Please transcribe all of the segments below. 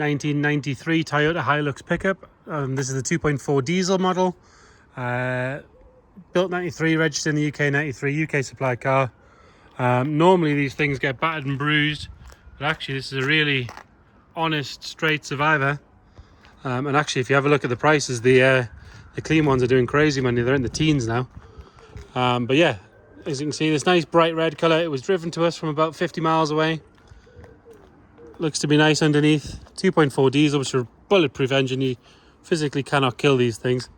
1993 Toyota Hilux pickup. This is the 2.4 diesel model. Built 93, registered in the UK 93, UK supply car. Normally these things get battered and bruised, but actually this is a really honest, straight survivor. And actually, if you have a look at the prices, the clean ones are doing crazy money. They're in the teens now. But yeah, as you can see, this nice bright red colour. It was driven to us from about 50 miles away. Looks to be nice underneath. 2.4 diesel, which is a bulletproof engine. You physically cannot kill these things.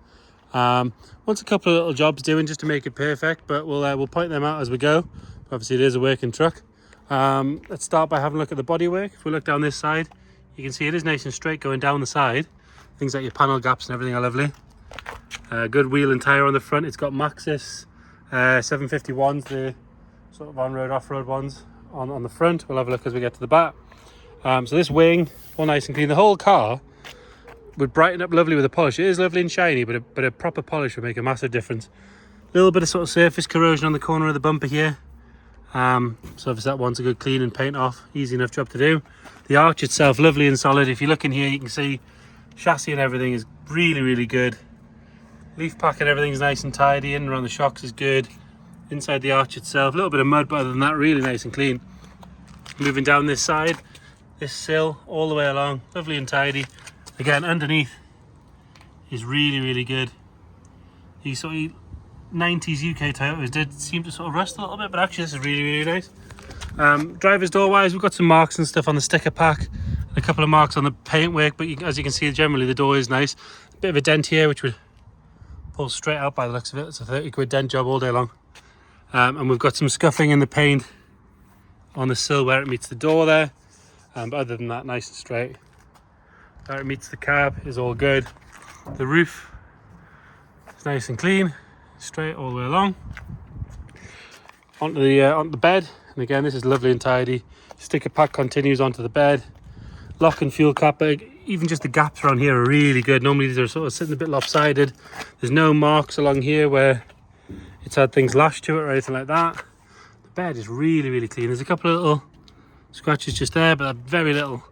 Wants a couple of little jobs doing just to make it perfect, but we'll point them out as we go. Obviously, it is a working truck. Let's start by having a look at the bodywork. If we look down this side, you can see it is nice and straight going down the side. Things like your panel gaps and everything are lovely. Good wheel and tyre on the front. It's got Maxxis 751s, the sort of on-road, off-road ones on the front. We'll have a look as we get to the back. So this wing, all nice and clean. The whole car would brighten up lovely with a polish. It is lovely and shiny, but a proper polish would make a massive difference. A little bit of sort of surface corrosion on the corner of the bumper here. So obviously that wants a good clean and paint off. Easy enough job to do. The arch itself, lovely and solid. If you look in here, you can see chassis and everything is really, really good. Leaf pack and everything's nice and tidy. In and around the shocks is good. Inside the arch itself, a little bit of mud, but other than that, really nice and clean. Moving down this side, this sill all the way along, lovely and tidy. Again, underneath is really, really good. These sort of 90s UK Toyotas did seem to sort of rust a little bit, but actually this is really, really nice. Driver's door wise, we've got some marks and stuff on the sticker pack, a couple of marks on the paintwork, but as you can see, generally the door is nice. A bit of a dent here, which would pull straight out by the looks of it. It's a 30 quid dent job all day long. And we've got some scuffing in the paint on the sill where it meets the door there. But other than that, nice and straight. Where it meets the cab is all good. The roof is nice and clean, straight all the way along. Onto the bed, and again this is lovely and tidy. Sticker pack continues onto the bed. Lock and fuel cap, but even just the gaps around here are really good. Normally these are sort of sitting a bit lopsided. There's no marks along here where it's had things lashed to it or anything like that. The bed is really, really clean. There's a couple of little scratches just there, but very little.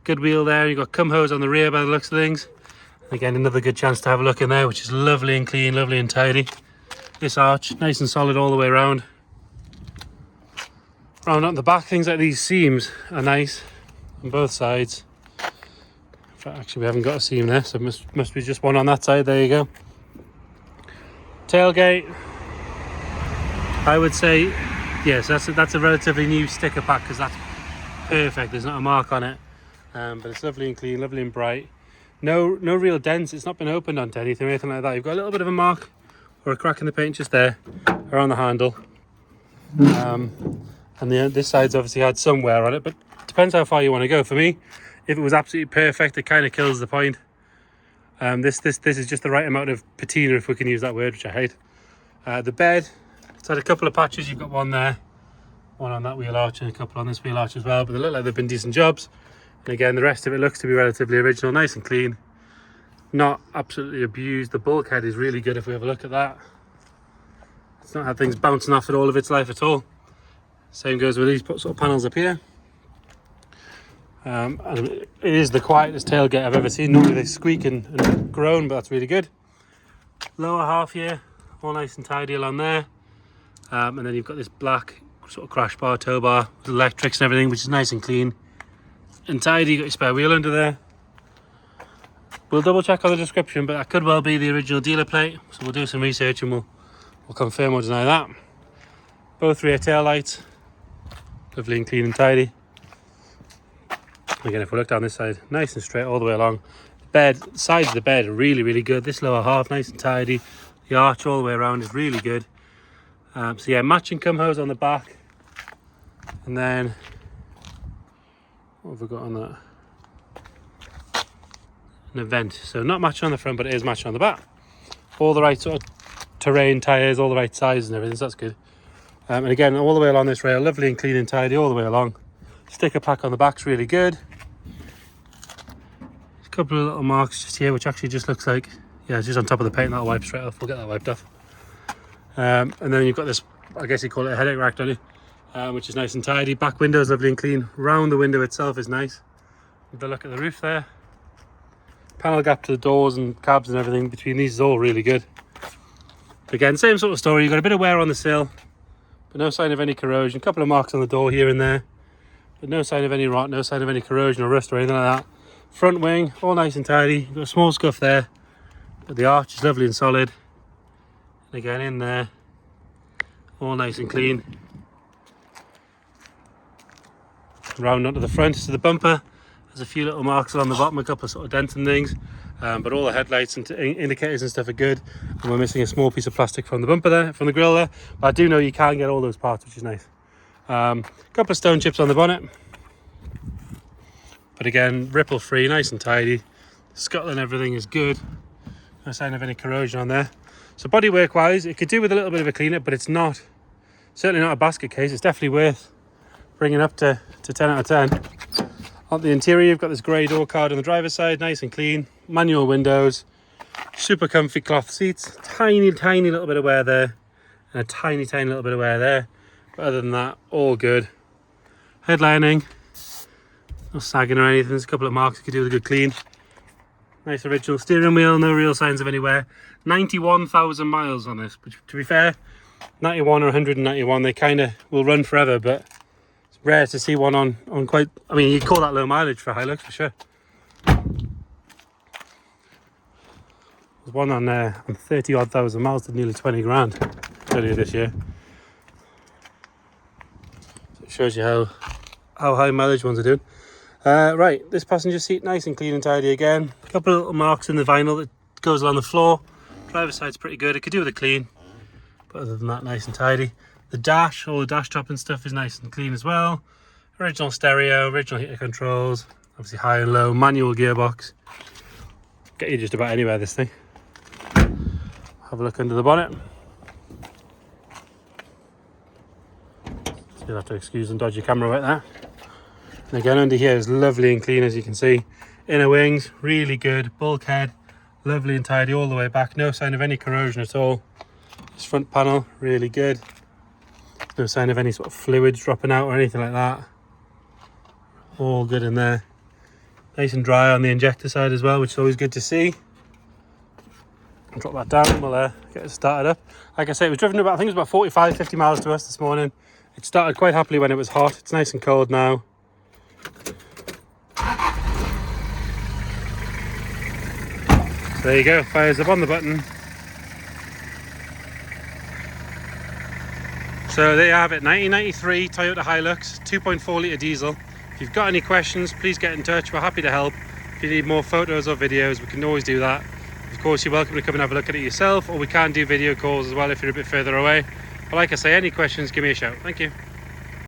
Good wheel there. You've got cum hose on the rear by the looks of things. And again, another good chance to have a look in there, which is lovely and clean, lovely and tidy. This arch, nice and solid all the way around. Round on the back, things like these seams are nice on both sides. In fact, actually we haven't got a seam there, so it must be just one on that side. There you go. Tailgate, I would say, yes, that's a relatively new sticker pack because that's perfect. There's not a mark on it. But it's lovely and clean, lovely and bright. No real dents. It's not been opened onto anything or anything like that. You've got a little bit of a mark or a crack in the paint just there around the handle. And this side's obviously had some wear on it, but it depends how far you want to go. For me, if it was absolutely perfect, it kind of kills the point. This is just the right amount of patina, if we can use that word, which I hate. The bed, it's had a couple of patches. You've got one there, one on that wheel arch, and a couple on this wheel arch as well, but they look like they've been decent jobs. And again, the rest of it looks to be relatively original, nice and clean, not absolutely abused. The bulkhead is really good if we have a look at that. It's not had things bouncing off it all of its life at all. Same goes with these sort of panels up here. And it is the quietest tailgate I've ever seen. Normally they squeak and groan, but that's really good. Lower half here, all nice and tidy along there. And then you've got this black sort of crash bar, tow bar, with electrics and everything, which is nice and clean and tidy. You've got your spare wheel under there. We'll double check on the description, but that could well be the original dealer plate, so we'll do some research and we'll confirm or deny that. Both rear tail lights, lovely and clean and tidy. Again, if we look down this side, nice and straight all the way along. The bed, sides of the bed are really, really good. This lower half, nice and tidy. The arch all the way around is really good. So yeah, matching cum hose on the back. And then, what have we got on that? An event. So not matching on the front, but it is matching on the back. All the right sort of terrain tyres, all the right sizes and everything, so that's good. And again, all the way along this rail, lovely and clean and tidy all the way along. Sticker pack on the back's really good. A couple of little marks just here, which actually just looks like, yeah, it's just on top of the paint. That'll wipe straight off. We'll get that wiped off. And then you've got this, I guess you call it a headache rack, don't you? Which is nice and tidy. Back window is lovely and clean. Round the window itself is nice. With a look at the roof there. Panel gap to the doors and cabs and everything between these is all really good. Again, same sort of story. You've got a bit of wear on the sill, but no sign of any corrosion. A couple of marks on the door here and there, but no sign of any rot, no sign of any corrosion or rust or anything like that. Front wing, all nice and tidy. You've got a small scuff there, but the arch is lovely and solid. And again, in there, all nice and clean. Round onto the front to the bumper. There's a few little marks along the bottom, a couple of sort of dents and things, but all the headlights and indicators and stuff are good. And we're missing a small piece of plastic from the bumper there, from the grille there. But I do know you can get all those parts, which is nice. Couple of stone chips on the bonnet, but again, ripple free, nice and tidy. Scuttle and everything is good. No sign of any corrosion on there. So bodywork wise, it could do with a little bit of a clean up, but it's not, certainly not a basket case. It's definitely worth bringing up to 10 out of 10. On the interior, you've got this grey door card on the driver's side, nice and clean. Manual windows, super comfy cloth seats, tiny little bit of wear there, and a tiny little bit of wear there. But other than that, all good. Headlining, no sagging or anything. There's a couple of marks you could do with a good clean. Nice original steering wheel, no real signs of any wear. 91,000 miles on this, which to be fair, 91 or 191, they kind of will run forever, but it's rare to see one on quite, I mean, you'd call that low mileage for Hilux for sure. There's one on 30 odd thousand miles to nearly 20 grand earlier this year. So it shows you how high mileage ones are doing. Right, this passenger seat, nice and clean and tidy again. A couple of little marks in the vinyl that goes along the floor. Driver's side's pretty good. It could do with a clean, but other than that, nice and tidy. The dash, all the dash top and stuff is nice and clean as well. Original stereo, original heater controls, obviously high and low, manual gearbox. Get you just about anywhere, this thing. Have a look under the bonnet. So you'll have to excuse some dodgy camera right there. And again, under here is lovely and clean, as you can see. Inner wings, really good. Bulkhead, lovely and tidy all the way back. No sign of any corrosion at all. This front panel, really good. No sign of any sort of fluids dropping out or anything like that. All good in there. Nice and dry on the injector side as well, which is always good to see. I'll drop that down and we'll get it started up. Like I say, it was driven about, I think it was about 45-50 miles to us this morning. It started quite happily when it was hot. It's nice and cold now. So there you go, fires up on the button. So there you have it, 1993 Toyota Hilux, 2.4 litre diesel. If you've got any questions, please get in touch. We're happy to help. If you need more photos or videos, we can always do that. Of course, you're welcome to come and have a look at it yourself, or we can do video calls as well if you're a bit further away. But like I say, any questions, give me a shout. Thank you.